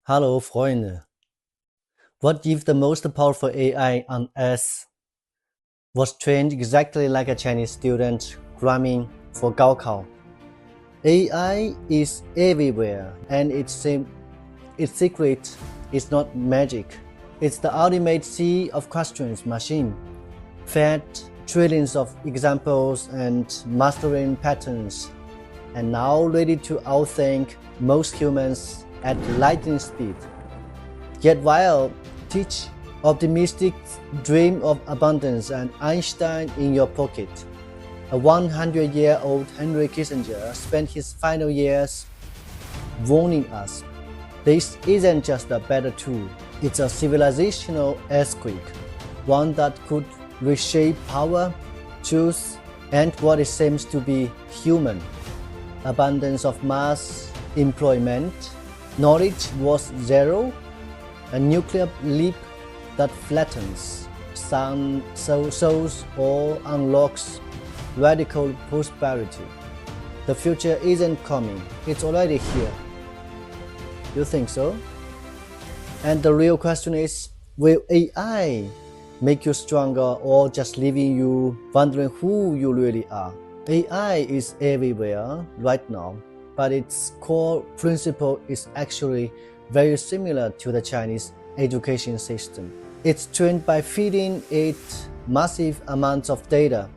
Hallo Freunde. What if the most powerful AI on Earth was trained exactly like a Chinese student cramming for Gaokao? AI is everywhere, and its secret is not magic. It's the ultimate sea of questions machine, fed trillions of examples and mastering patterns, and now ready to outthink most humans at lightning speed. Yet while teach optimists dream of abundance and Einstein in your pocket, a 100-year-old Henry Kissinger spent his final years warning us. This isn't just a better tool, it's a civilizational earthquake, one that could reshape power, truth, and what it seems to be human. Abundance of mass employment, knowledge was zero, a nuclear leap that flattens some souls or unlocks radical prosperity. The future isn't coming, it's already here. You think so? And the real question is, will AI make you stronger or just leaving you wondering who you really are? AI is everywhere right now, but its core principle is actually very similar to the Chinese education system. It's trained by feeding it massive amounts of data,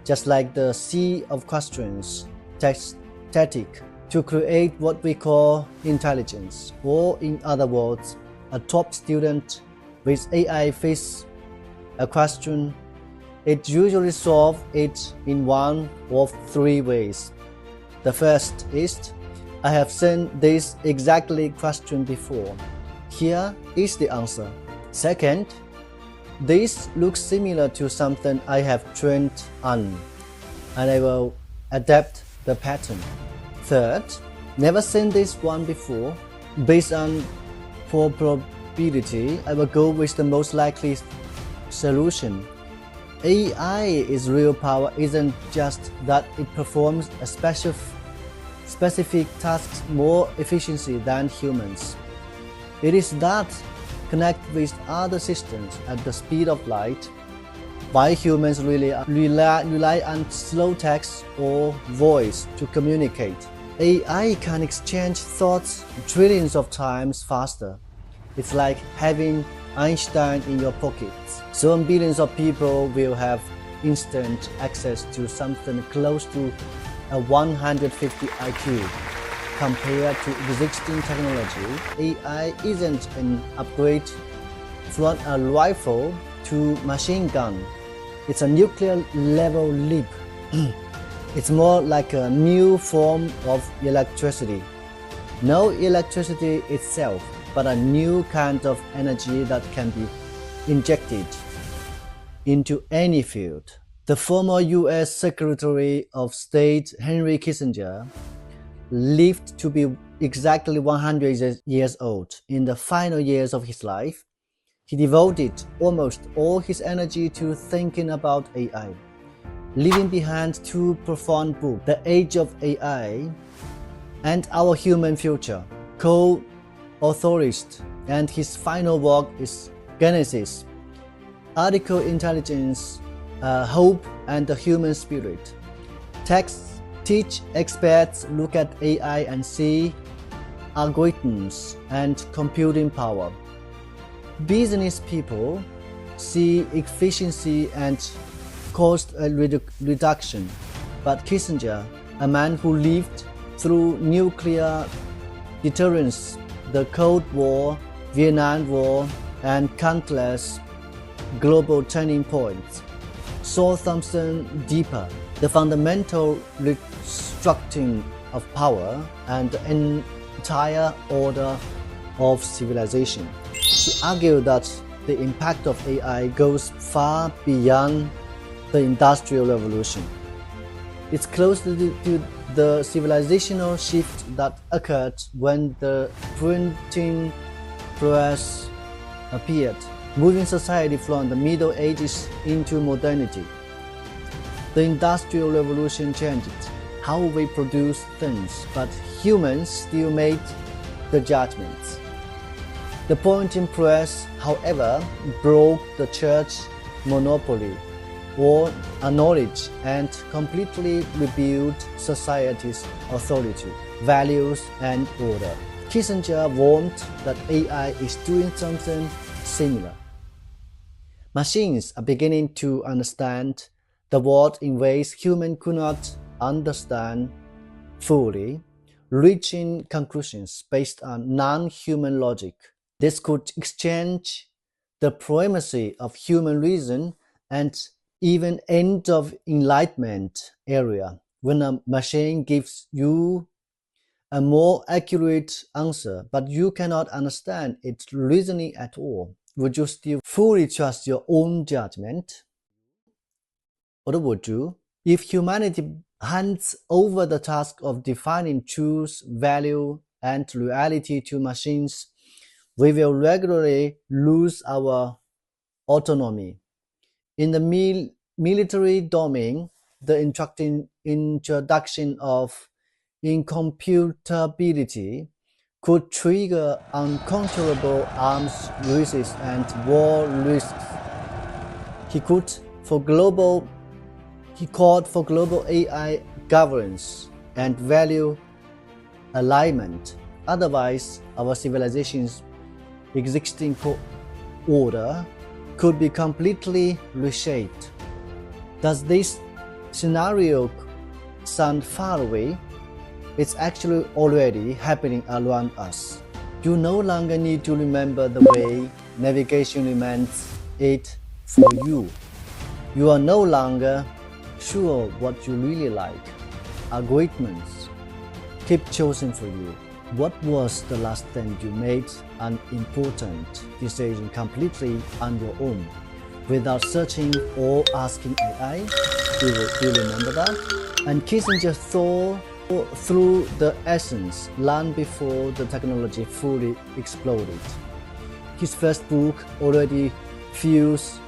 just like the sea of questions, static, to create what we call intelligence. Or in other words, a top student with AI faces a question, it usually solves it in one of three ways. The first is, I have seen this exactly question before. Here is the answer. Second, this looks similar to something I have trained on, and I will adapt the pattern. Third, never seen this one before. Based on probability, I will go with the most likely solution. AI's real power isn't just that it performs a specific tasks more efficiently than humans. It is that connect with other systems at the speed of light. Why humans really rely on slow text or voice to communicate. AI can exchange thoughts trillions of times faster. It's like having Einstein in your pockets. Soon billions of people will have instant access to something close to a 150 IQ. Compared to existing technology, AI isn't an upgrade from a rifle to machine gun. It's a nuclear level leap. It's more like a new form of electricity. No electricity itself, but a new kind of energy that can be injected into any field. The former US Secretary of State Henry Kissinger lived to be exactly 100 years old. In the final years of his life, he devoted almost all his energy to thinking about AI, leaving behind two profound books, The Age of AI and Our Human Future, co-authored, and his final work is Genesis, Artificial Intelligence, Hope and the Human Spirit. Texts teach experts look at AI and see algorithms and computing power. Business people see efficiency and cost reduction. But Kissinger, a man who lived through nuclear deterrence, the Cold War, Vietnam War, and countless global turning points, saw something deeper, the fundamental restructuring of power and the entire order of civilization. He argued that the impact of AI goes far beyond the Industrial Revolution. It's close to the civilizational shift that occurred when the printing press appeared, moving society from the Middle Ages into modernity. The Industrial Revolution changed how we produce things, but humans still made the judgments. The printing press, however, broke the church monopoly on knowledge and completely rebuilt society's authority, values, and order. Kissinger warned that AI is doing something similar. Machines are beginning to understand the world in ways humans could not understand fully, reaching conclusions based on non-human logic. This could exchange the primacy of human reason and even end of Enlightenment era, when a machine gives you a more accurate answer, but you cannot understand its reasoning at all. Would you still fully trust your own judgment? Or would you? If humanity hands over the task of defining truth, value, and reality to machines, we will regularly lose our autonomy. In the military domain, the introduction of incomputability could trigger uncontrollable arms races and war risks. He called for global AI governance and value alignment. Otherwise, our civilization's existing order could be completely reshaped. Does this scenario sound far away? It's actually already happening around us. You no longer need to remember the way navigation remains it for you. You are no longer sure what you really like. Algorithms keep choosing for you. What was the last time you made an important decision completely on your own, without searching or asking AI? Do you remember that? And Kissinger saw through the essence long before the technology fully exploded. His first book already feels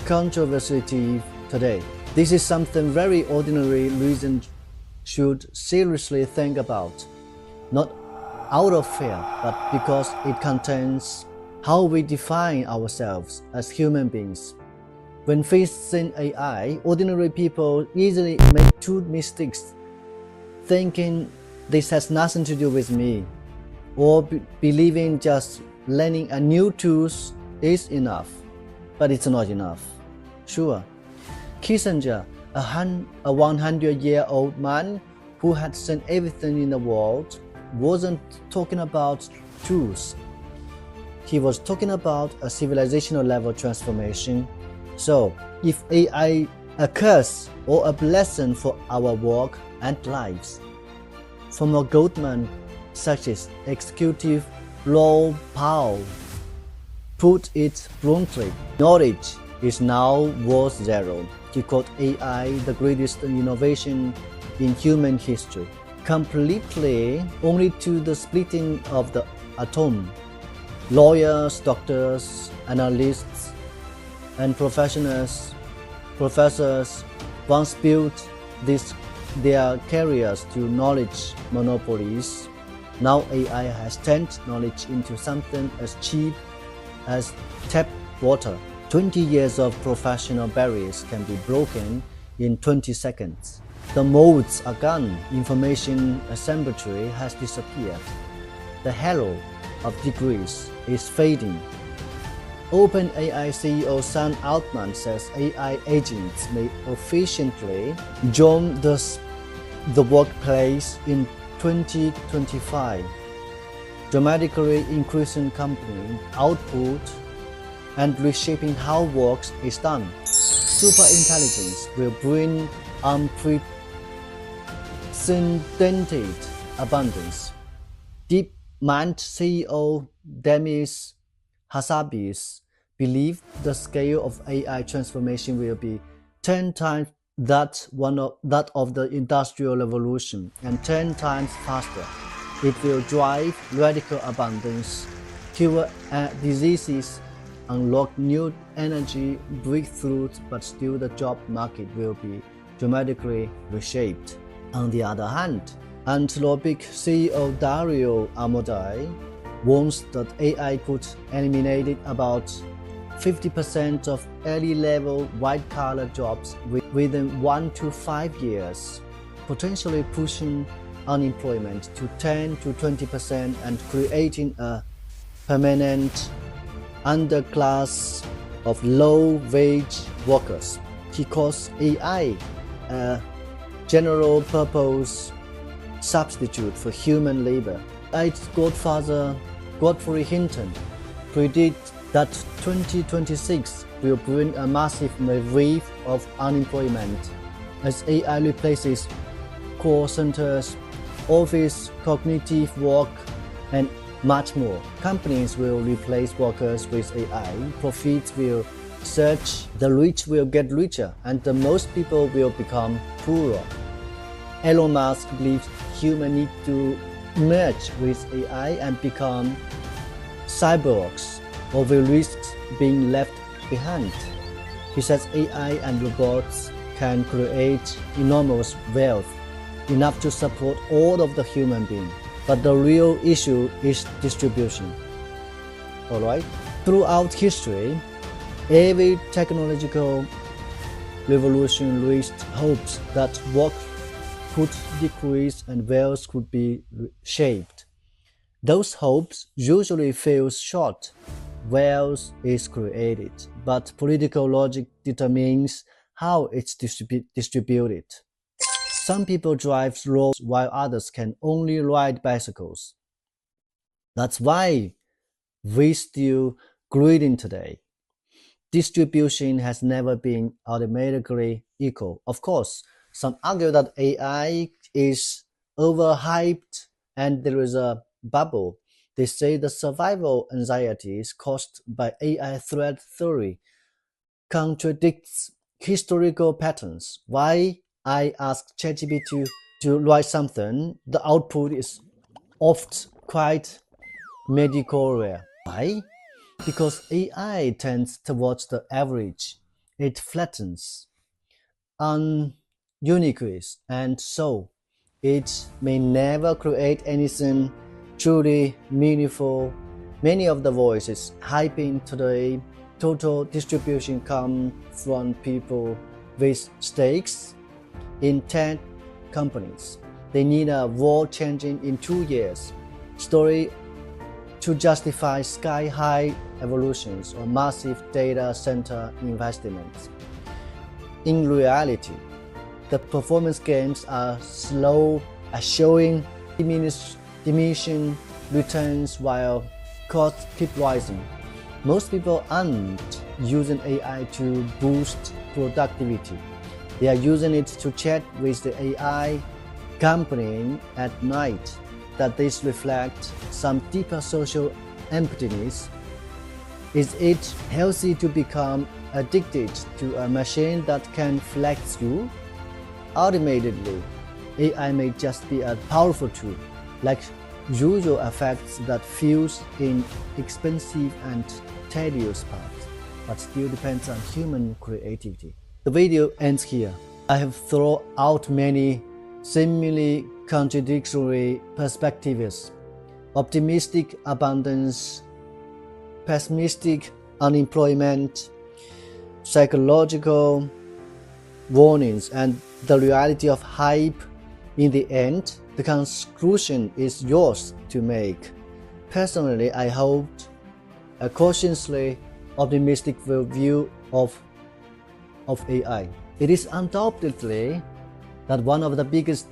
controversial today. This is something very ordinary reason should seriously think about, not out of fear, but because it contains how we define ourselves as human beings. When facing AI, ordinary people easily make two mistakes: thinking this has nothing to do with me, or believing just learning a new tool is enough. But it's not enough. Sure, Kissinger, a 100-year-old man who had seen everything in the world, wasn't talking about truth. He was talking about a civilizational level transformation. So, if AI a curse or a blessing for our work and lives? Former Goldman Sachs executive Raoul Pal put it bluntly: knowledge is now worth zero. He called AI the greatest innovation in human history, completely only to the splitting of the atom. Lawyers, doctors, analysts, and professors once built their careers to knowledge monopolies. Now AI has turned knowledge into something as cheap as tap water. 20 years of professional barriers can be broken in 20 seconds. The modes are gone. Information asymmetry has disappeared. The halo of degrees is fading. OpenAI CEO Sam Altman says AI agents may efficiently join the workplace in 2025, dramatically increasing company output and reshaping how work is done. Superintelligence will bring unprecedented abundance. DeepMind CEO Demis Hassabis believed the scale of AI transformation will be 10 times that of the Industrial Revolution and 10 times faster. It will drive radical abundance, cure diseases, unlock new energy breakthroughs, but still the job market will be dramatically reshaped. On the other hand, Anthropic CEO Dario Amodei warns that AI could eliminate about 50% of entry-level white-collar jobs within 1 to 5 years, potentially pushing unemployment to 10 to 20% and creating a permanent underclass of low-wage workers. He calls AI a general-purpose substitute for human labor. AI's godfather, Geoffrey Hinton, predicts that 2026 will bring a massive wave of unemployment as AI replaces call centers, office, cognitive work, and much more. Companies will replace workers with AI, profits will surge, the rich will get richer, and the most people will become poorer. Elon Musk believes humans need to merge with AI and become cyborgs, or will risk being left behind. He says AI and robots can create enormous wealth, enough to support all of the human beings. But the real issue is distribution. Alright? Throughout history, every technological revolution raised hopes that work could decrease and wealth could be shaped. Those hopes usually fall short. Wealth is created, but political logic determines how it's distributed. Some people drive roads while others can only ride bicycles. That's why we're still greeting today. Distribution has never been automatically equal. Of course, some argue that AI is overhyped and there is a bubble. They say the survival anxieties caused by AI threat theory contradicts historical patterns. Why I ask ChatGPT to write something, the output is oft quite mediocre. Why? Because AI tends towards the average. It flattens, uniqueness, and so it may never create anything truly meaningful. Many of the voices hyping today total distribution come from people with stakes in tech companies. They need a world changing in 2 years story to justify sky-high evolutions or massive data center investments. In reality, the performance gains are slow, are showing diminishing returns while costs keep rising. Most people aren't using AI to boost productivity. They are using it to chat with the AI company at night. That this reflects some deeper social emptiness. Is it healthy to become addicted to a machine that can flex you? Ultimately, AI may just be a powerful tool, like usual effects that fuse in expensive and tedious parts, but still depends on human creativity. The video ends here. I have thrown out many seemingly contradictory perspectives: optimistic abundance, pessimistic unemployment, psychological warnings, and the reality of hype. In the end, the conclusion is yours to make. Personally, I hold a cautiously optimistic view of AI. It is undoubtedly that one of the biggest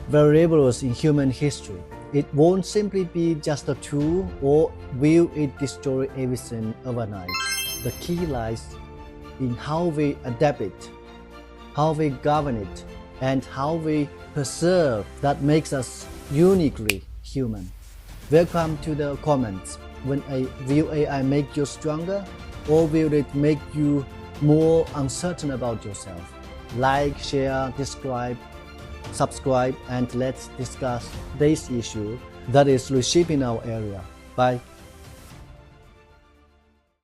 variables in human history. It won't simply be just a tool, or will it destroy everything overnight. The key lies in how we adapt it, how we govern it, and how we preserve that makes us uniquely human. Welcome to the comments. Will AI make you stronger, or will it make you more uncertain about yourself? Like, share, subscribe, and let's discuss this issue that is reshaping our area. Bye.